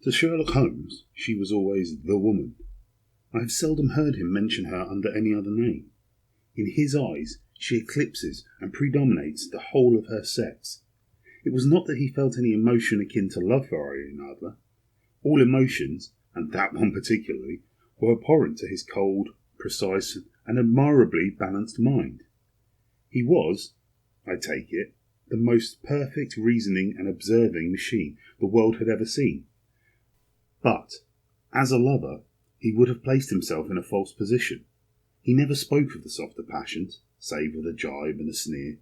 To Sherlock Holmes, she was always the woman. I have seldom heard him mention her under any other name. In his eyes, she eclipses and predominates the whole of her sex. It was not that he felt any emotion akin to love for Irene Adler. All emotions, and that one particularly, were abhorrent to his cold, precise, and admirably balanced mind. He was, I take it, the most perfect reasoning and observing machine the world had ever seen. But, as a lover, he would have placed himself in a false position. He never spoke of the softer passions, save with a jibe and a sneer.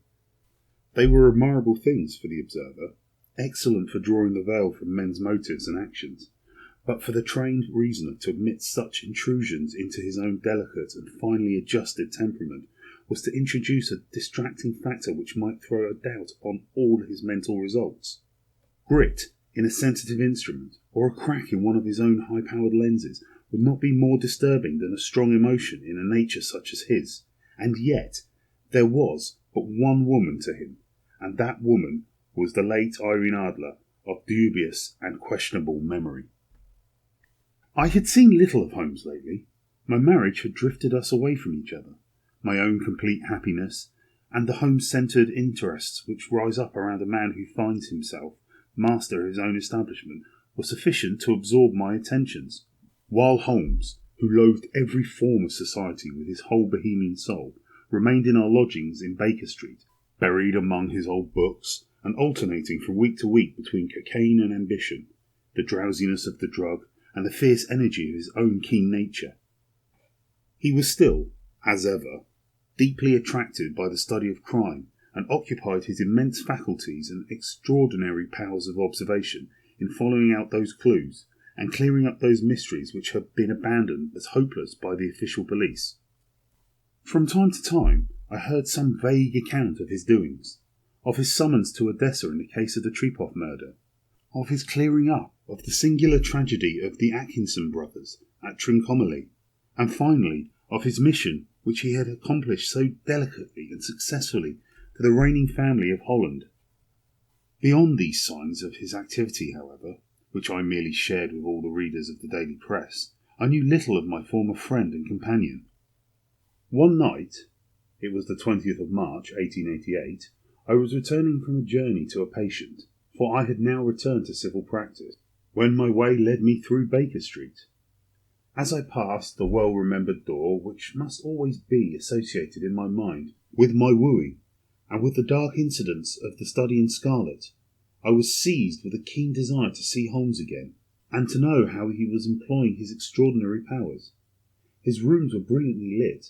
They were admirable things for the observer, excellent for drawing the veil from men's motives and actions, but for the trained reasoner to admit such intrusions into his own delicate and finely adjusted temperament was to introduce a distracting factor which might throw a doubt upon all his mental results. Grit in a sensitive instrument, or a crack in one of his own high-powered lenses, would not be more disturbing than a strong emotion in a nature such as his. And yet, there was but one woman to him, and that woman was the late Irene Adler of dubious and questionable memory. I had seen little of Holmes lately. My marriage had drifted us away from each other. My own complete happiness, and the home-centred interests which rise up around a man who finds himself master of his own establishment, were sufficient to absorb my attentions, while Holmes, who loathed every form of society with his whole Bohemian soul, remained in our lodgings in Baker Street, buried among his old books, and alternating from week to week between cocaine and ambition, the drowsiness of the drug, and the fierce energy of his own keen nature. He was still, as ever, deeply attracted by the study of crime, and occupied his immense faculties and extraordinary powers of observation in following out those clues, and clearing up those mysteries which had been abandoned as hopeless by the official police. From time to time I heard some vague account of his doings, of his summons to Odessa in the case of the Trepov murder, of his clearing up of the singular tragedy of the Atkinson brothers at Trincomalee, and finally of his mission which he had accomplished so delicately and successfully to the reigning family of Holland. Beyond these signs of his activity, however, which I merely shared with all the readers of the daily press, I knew little of my former friend and companion. One night, it was the 20th of March, 1888, I was returning from a journey to a patient, for I had now returned to civil practice, when my way led me through Baker Street. As I passed the well-remembered door which must always be associated in my mind with my wooing, and with the dark incidents of the study in scarlet, I was seized with a keen desire to see Holmes again, and to know how he was employing his extraordinary powers. His rooms were brilliantly lit,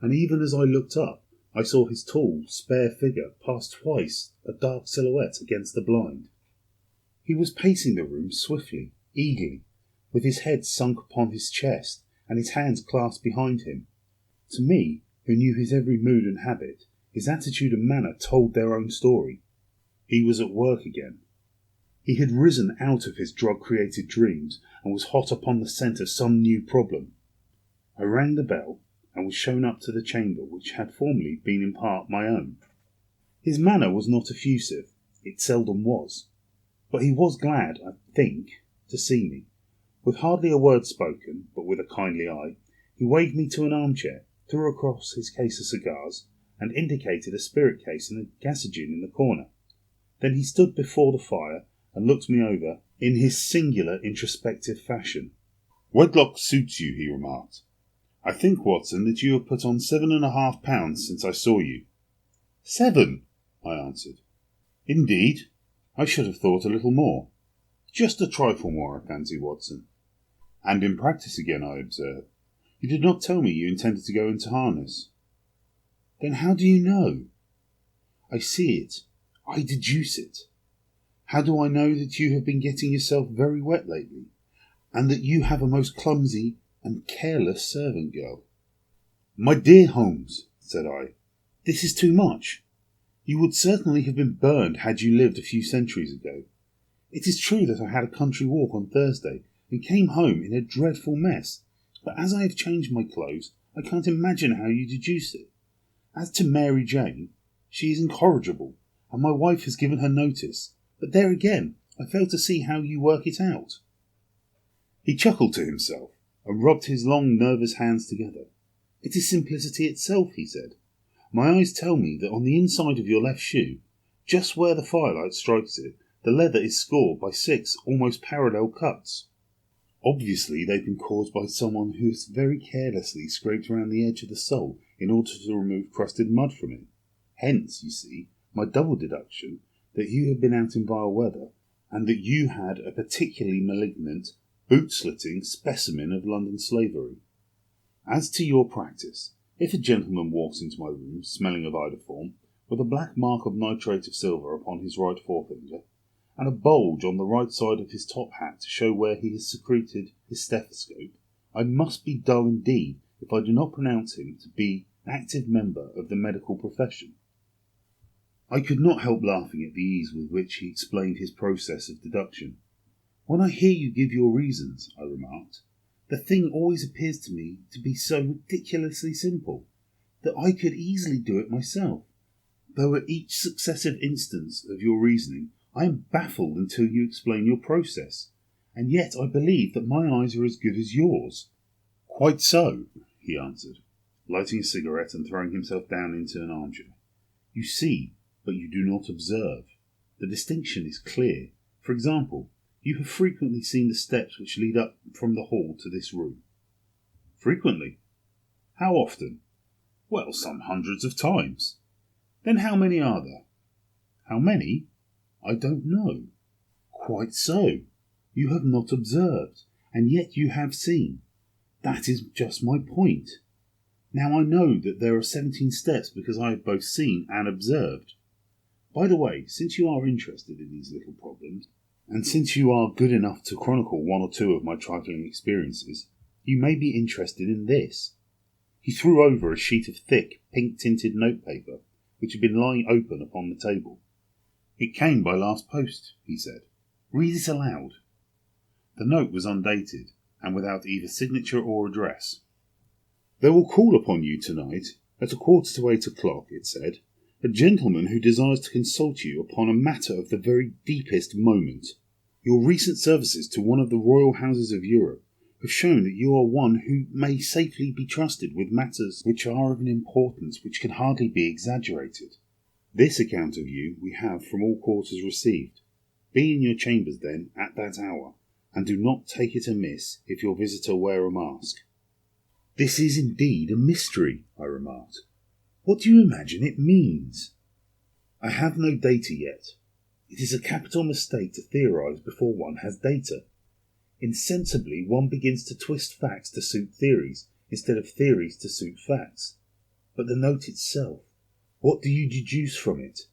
and even as I looked up, I saw his tall, spare figure pass twice a dark silhouette against the blind. He was pacing the room swiftly, eagerly, with his head sunk upon his chest and his hands clasped behind him. To me, who knew his every mood and habit, his attitude and manner told their own story. He was at work again. He had risen out of his drug-created dreams and was hot upon the scent of some new problem. I rang the bell and was shown up to the chamber which had formerly been in part my own. His manner was not effusive, it seldom was, but he was glad, I think, to see me. With hardly a word spoken, but with a kindly eye, he waved me to an armchair, threw across his case of cigars, and indicated a spirit case and a gasogene in the corner. Then he stood before the fire and looked me over in his singular introspective fashion. "Wedlock suits you," he remarked. "I think, Watson, that you have put on 7.5 pounds since I saw you." "7," I answered. "Indeed? I should have thought a little more." "Just a trifle more, I fancy, Watson." "And in practice again, I observe. You did not tell me you intended to go into harness." "Then how do you know?" "I see it. I deduce it. How do I know that you have been getting yourself very wet lately, and that you have a most clumsy and careless servant girl?" "My dear Holmes," said I, "this is too much. You would certainly have been burned had you lived a few centuries ago. It is true that I had a country walk on Thursday, and came home in a dreadful mess, but as I have changed my clothes, I can't imagine how you deduce it. As to Mary Jane, she is incorrigible, and my wife has given her notice, but there again I fail to see how you work it out." He chuckled to himself and rubbed his long, nervous hands together. It is simplicity itself, he said. My eyes tell me that on the inside of your left shoe, just where the firelight strikes it, the leather is scored by 6 almost parallel cuts. Obviously, they've been caused by someone who has very carelessly scraped around the edge of the sole in order to remove crusted mud from it. Hence, you see, my double deduction that you have been out in vile weather, and that you had a particularly malignant, boot-slitting specimen of London slavery. As to your practice, if a gentleman walks into my room smelling of iodoform, with a black mark of nitrate of silver upon his right forefinger, and a bulge on the right side of his top hat to show where he has secreted his stethoscope, I must be dull indeed if I do not pronounce him to be an active member of the medical profession. I could not help laughing at the ease with which he explained his process of deduction. When I hear you give your reasons, I remarked, the thing always appears to me to be so ridiculously simple that I could easily do it myself, though at each successive instance of your reasoning I am baffled until you explain your process, and yet I believe that my eyes are as good as yours. Quite so, he answered, lighting a cigarette and throwing himself down into an armchair. You see, but you do not observe. The distinction is clear. For example, you have frequently seen the steps which lead up from the hall to this room. Frequently? How often? Well, some hundreds of times. Then how many are there? How many? I don't know. Quite so. You have not observed, and yet you have seen. That is just my point. Now I know that there are 17 steps because I have both seen and observed. By the way, since you are interested in these little problems, and since you are good enough to chronicle 1 or 2 of my trifling experiences, you may be interested in this. He threw over a sheet of thick, pink-tinted notepaper, which had been lying open upon the table. It came by last post, he said. Read it aloud. The note was undated, and without either signature or address. There will call upon you tonight, at 7:45, it said, a gentleman who desires to consult you upon a matter of the very deepest moment. Your recent services to one of the royal houses of Europe have shown that you are one who may safely be trusted with matters which are of an importance which can hardly be exaggerated. This account of you we have from all quarters received. Be in your chambers, then, at that hour, and do not take it amiss if your visitor wear a mask. This is indeed a mystery, I remarked. What do you imagine it means? I have no data yet. It is a capital mistake to theorize before one has data. Insensibly, one begins to twist facts to suit theories, instead of theories to suit facts. But the note itself, what do you deduce from it?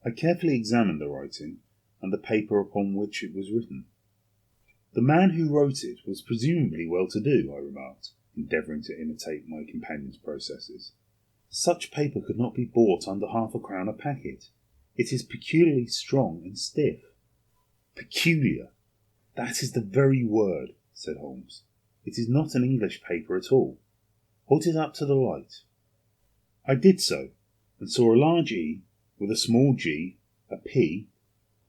I carefully examined the writing, and the paper upon which it was written. The man who wrote it was presumably well-to-do, I remarked, endeavouring to imitate my companion's processes. Such paper could not be bought under £0.50 a packet. It is peculiarly strong and stiff. Peculiar. That is the very word, said Holmes. It is not an English paper at all. Hold it up to the light. I did so, and saw a large E with a small g, a P,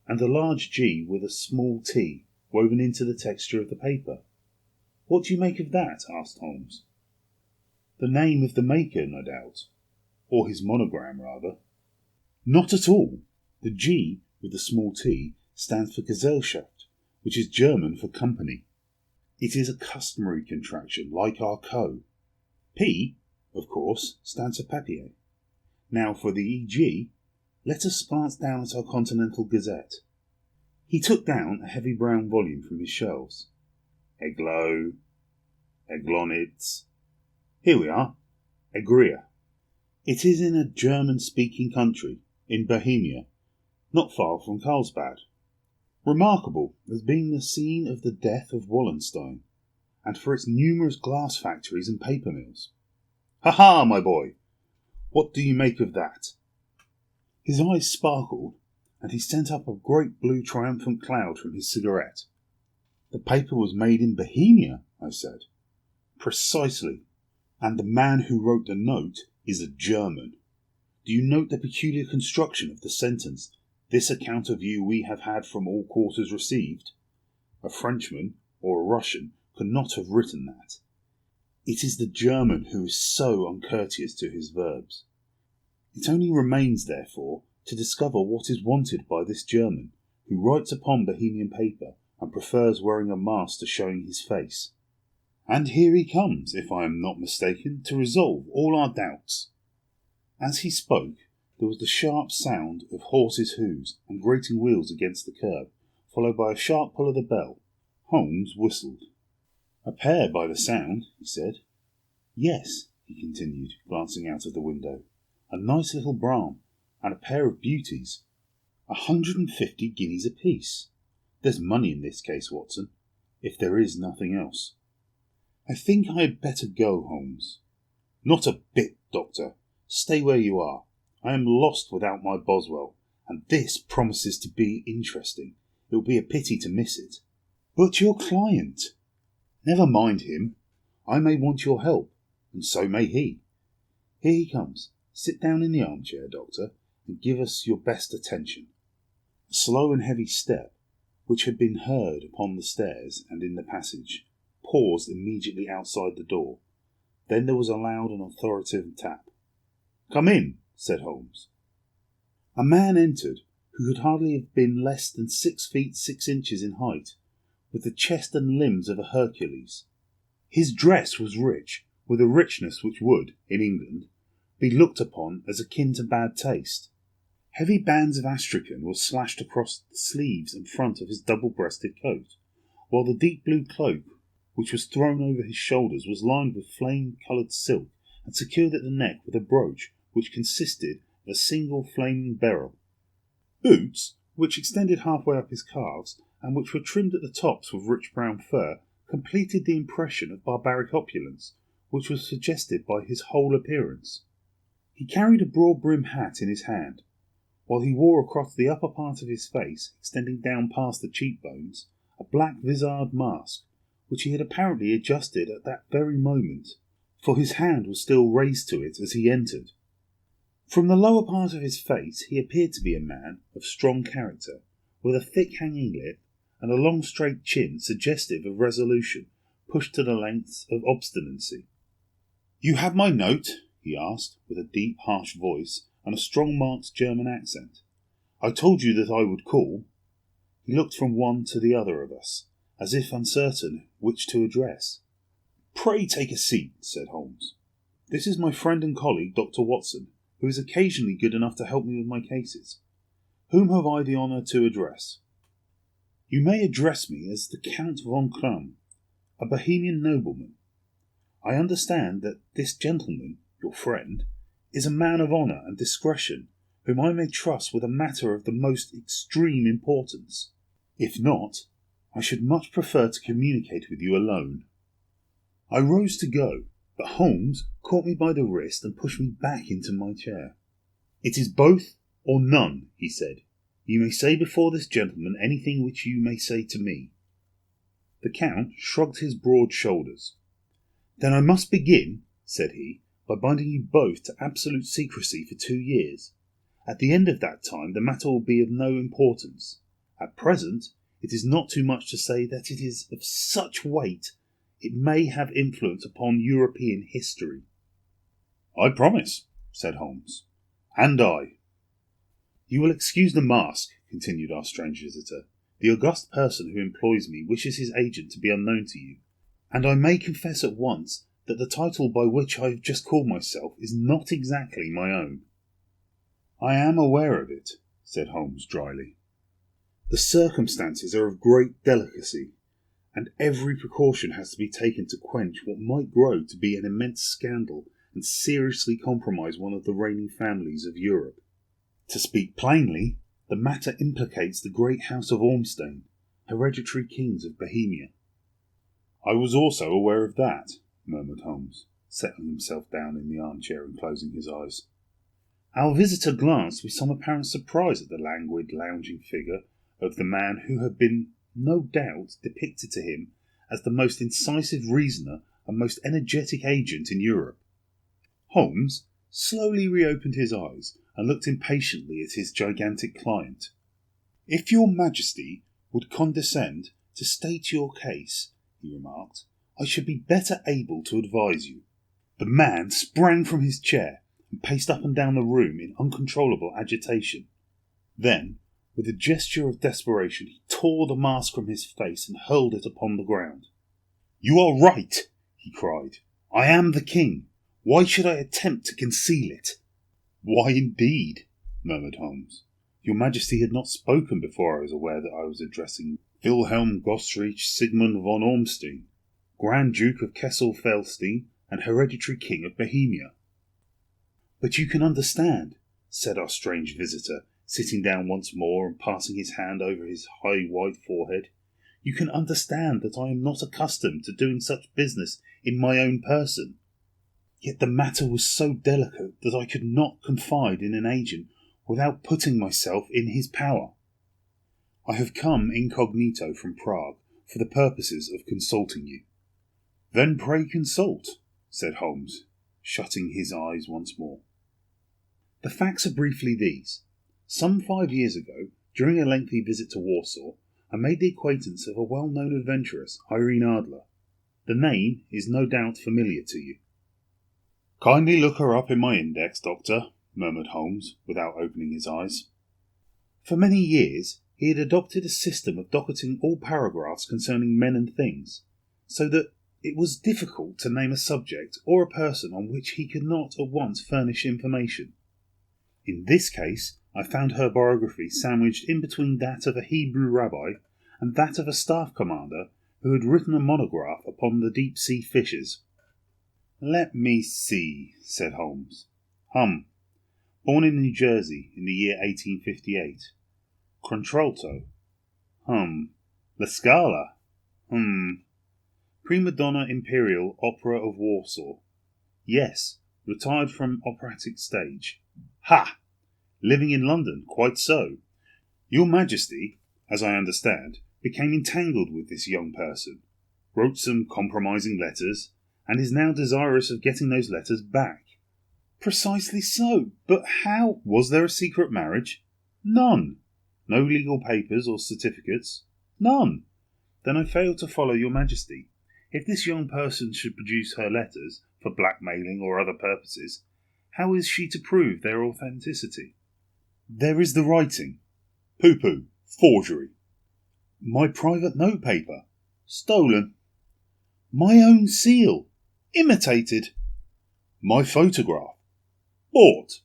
and a large G with a small t woven into the texture of the paper. What do you make of that? Asked Holmes. The name of the maker, no doubt. Or his monogram, rather. Not at all. The G with the small t stands for Gesellschaft, which is German for company. It is a customary contraction, like our co. P, of course, stands for papier. Now for the E.G., let us glance down at our Continental Gazette. He took down a heavy brown volume from his shelves. Eglo, Eglonitz. Here we are. Egria. It is in a German-speaking country, in Bohemia, not far from Carlsbad. Remarkable as being the scene of the death of Wallenstein, and for its numerous glass factories and paper mills. Ha-ha, my boy! What do you make of that? His eyes sparkled, and he sent up a great blue triumphant cloud from his cigarette. The paper was made in Bohemia, I said. Precisely, and the man who wrote the note is a German. Do you note the peculiar construction of the sentence, this account of you we have had from all quarters received? A Frenchman, or a Russian could not have written that. It is the German who is so uncourteous to his verbs. It only remains, therefore, to discover what is wanted by this German, who writes upon Bohemian paper and prefers wearing a mask to showing his face. And here he comes, if I am not mistaken, to resolve all our doubts. As he spoke, there was the sharp sound of horses' hoofs and grating wheels against the curb, followed by a sharp pull of the bell. Holmes whistled. "A pair by the sound," he said. "Yes," he continued, glancing out of the window. "A nice little brougham, and a pair of beauties. 150 guineas apiece. There's money in this case, Watson, if there is nothing else. I think I had better go, Holmes." "Not a bit, Doctor. Stay where you are. I am lost without my Boswell, and this promises to be interesting. It will be a pity to miss it." "But your client?" "Never mind him. I may want your help, and so may he. Here he comes. Sit down in the armchair, Doctor, and give us your best attention." A slow and heavy step, which had been heard upon the stairs and in the passage, paused immediately outside the door. Then there was a loud and authoritative tap. "Come in," said Holmes. A man entered, who could hardly have been less than 6 feet 6 inches in height, with the chest and limbs of a Hercules. His dress was rich, with a richness which would, in England, be looked upon as akin to bad taste. Heavy bands of astrakhan were slashed across the sleeves and front of his double-breasted coat, while the deep blue cloak, which was thrown over his shoulders, was lined with flame-coloured silk and secured at the neck with a brooch which consisted of a single flaming beryl. Boots, which extended halfway up his calves, and which were trimmed at the tops with rich brown fur, completed the impression of barbaric opulence which was suggested by his whole appearance. He carried a broad-brimmed hat in his hand, while he wore across the upper part of his face, extending down past the cheekbones, a black vizard mask, which he had apparently adjusted at that very moment, for his hand was still raised to it as he entered. From the lower part of his face he appeared to be a man of strong character, with a thick hanging lip and a long straight chin suggestive of resolution pushed to the lengths of obstinacy. "You have my note?" he asked, with a deep, harsh voice and a strong marked German accent. "I told you that I would call." He looked from one to the other of us, as if uncertain which to address. "Pray take a seat," said Holmes. "This is my friend and colleague, Dr. Watson, who is occasionally good enough to help me with my cases. Whom have I the honour to address?" "You may address me as the Count von Krum, a Bohemian nobleman. I understand that this gentleman, your friend, is a man of honour and discretion, whom I may trust with a matter of the most extreme importance. If not, I should much prefer to communicate with you alone." I rose to go, but Holmes caught me by the wrist and pushed me back into my chair. "It is both or none," he said. "You may say before this gentleman anything which you may say to me." The Count shrugged his broad shoulders. "Then I must begin," said he, "by binding you both to absolute secrecy for 2 years. At the end of that time the matter will be of no importance. At present it is not too much to say that it is of such weight it may have influence upon European history." "I promise," said Holmes. "And I." "You will excuse the mask," continued our strange visitor. "The august person who employs me wishes his agent to be unknown to you, and I may confess at once that the title by which I have just called myself is not exactly my own." "I am aware of it," said Holmes dryly. "The circumstances are of great delicacy, and every precaution has to be taken to quench what might grow to be an immense scandal and seriously compromise one of the reigning families of Europe. To speak plainly, the matter implicates the great house of Ormstein, hereditary kings of Bohemia." "I was also aware of that," murmured Holmes, settling himself down in the armchair and closing his eyes. Our visitor glanced with some apparent surprise at the languid, lounging figure of the man who had been, no doubt, depicted to him as the most incisive reasoner and most energetic agent in Europe. Holmes slowly reopened his eyes and looked impatiently at his gigantic client. "If your Majesty would condescend to state your case he remarked. I should be better able to advise you. The man sprang from his chair and paced up and down the room in uncontrollable agitation. Then, with a gesture of desperation, he tore the mask from his face and hurled it upon the ground. You are right, he cried. I am the king. Why should I attempt to conceal it? Why indeed, murmured Holmes. Your Majesty had not spoken before I was aware that I was addressing Wilhelm Gostrich Sigmund von Ormstein, Grand Duke of Kessel-Felstein and hereditary King of Bohemia. But you can understand, said our strange visitor, sitting down once more and passing his hand over his high white forehead. You can understand that I am not accustomed to doing such business in my own person. Yet the matter was so delicate that I could not confide in an agent without putting myself in his power. I have come incognito from Prague for the purposes of consulting you. Then pray consult, said Holmes, shutting his eyes once more. The facts are briefly these. Some 5 years ago, during a lengthy visit to Warsaw, I made the acquaintance of a well-known adventuress, Irene Adler. The name is no doubt familiar to you. Kindly look her up in my index, Doctor, murmured Holmes, without opening his eyes. For many years, he had adopted a system of docketing all paragraphs concerning men and things, so that it was difficult to name a subject or a person on which he could not at once furnish information. In this case, I found her biography sandwiched in between that of a Hebrew rabbi and that of a staff commander who had written a monograph upon the deep-sea fishes. Let me see, said Holmes. Born in New Jersey in the year 1858. Contralto. La Scala. Prima donna Imperial Opera of Warsaw. Yes, retired from operatic stage. Ha! Living in London, quite so. Your Majesty, as I understand, became entangled with this young person, wrote some compromising letters, and is now desirous of getting those letters back. Precisely so, but how? Was there a secret marriage? None. No legal papers or certificates? None. Then I fail to follow your Majesty. If this young person should produce her letters, for blackmailing or other purposes, how is she to prove their authenticity? There is the writing. Pooh-pooh. Forgery. My private notepaper. Stolen. My own seal. Imitated. My photograph. Bought.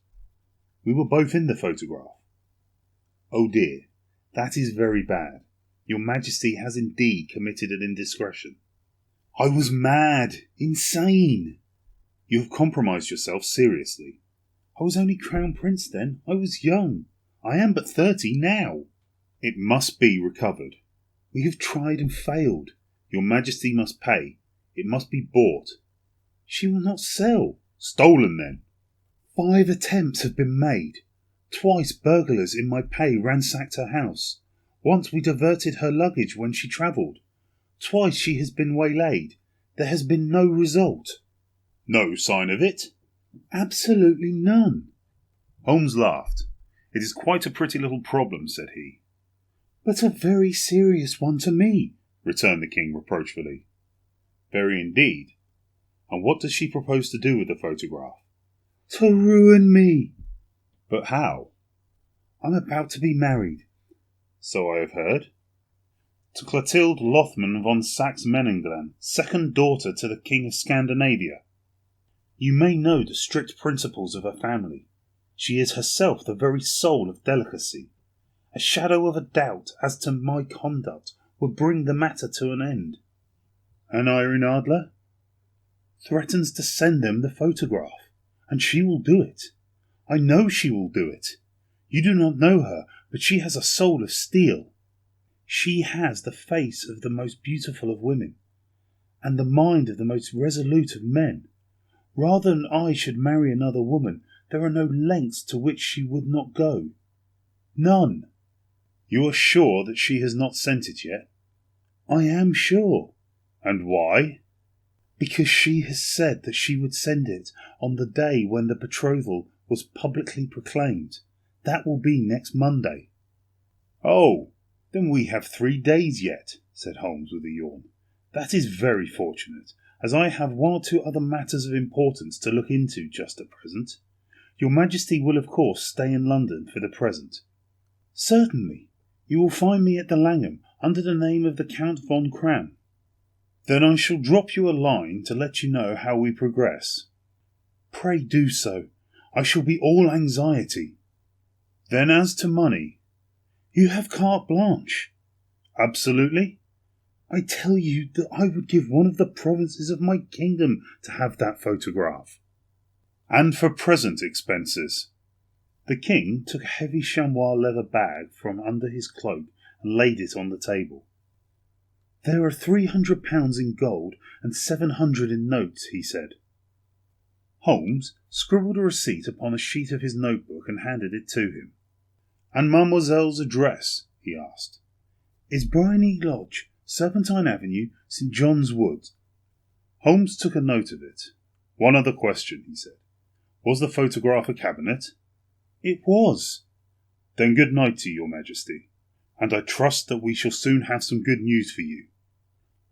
We were both in the photograph. Oh dear, that is very bad. Your Majesty has indeed committed an indiscretion. I was mad, insane. You have compromised yourself seriously. I was only Crown Prince then. I was young. I am but 30 now. It must be recovered. We have tried and failed. Your Majesty must pay. It must be bought. She will not sell. Stolen then. 5 attempts have been made. Twice burglars in my pay ransacked her house. Once we diverted her luggage when she travelled. Twice she has been waylaid. There has been no result. No sign of it? Absolutely none. Holmes laughed. It is quite a pretty little problem, said he. But a very serious one to me, returned the king reproachfully. Very indeed. And what does she propose to do with the photograph? To ruin me. But how? I'm about to be married. So I have heard. To Clotilde Lothman von Saxe-Meiningen, second daughter to the King of Scandinavia. You may know the strict principles of her family. She is herself the very soul of delicacy. A shadow of a doubt as to my conduct would bring the matter to an end. And Irene Adler? Threatens to send them the photograph, and she will do it. I know she will do it. You do not know her, but she has a soul of steel. She has the face of the most beautiful of women, and the mind of the most resolute of men. Rather than I should marry another woman, there are no lengths to which she would not go. None. You are sure that she has not sent it yet? I am sure. And why? Because she has said that she would send it on the day when the betrothal was publicly proclaimed. That will be next Monday. Oh, then we have 3 days yet, said Holmes with a yawn. That is very fortunate, as I have one or two other matters of importance to look into just at present. Your Majesty will of course stay in London for the present. Certainly. You will find me at the Langham under the name of the Count von Cran. Then I shall drop you a line to let you know how we progress. Pray do so. I shall be all anxiety. Then as to money, you have carte blanche. Absolutely. I tell you that I would give one of the provinces of my kingdom to have that photograph. And for present expenses. The king took a heavy chamois leather bag from under his cloak and laid it on the table. There are £300 in gold and 700 in notes, he said. Holmes scribbled a receipt upon a sheet of his notebook and handed it to him. And Mademoiselle's address, he asked. Is Briony Lodge, Serpentine Avenue, St. John's Wood. Holmes took a note of it. One other question, he said. Was the photograph a cabinet? It was. Then good night to your Majesty, and I trust that we shall soon have some good news for you.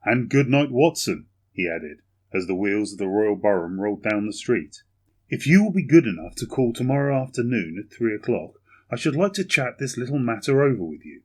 And good night, Watson, he added, as the wheels of the royal brougham rolled down the street. If you will be good enough to call tomorrow afternoon at 3 o'clock, I should like to chat this little matter over with you.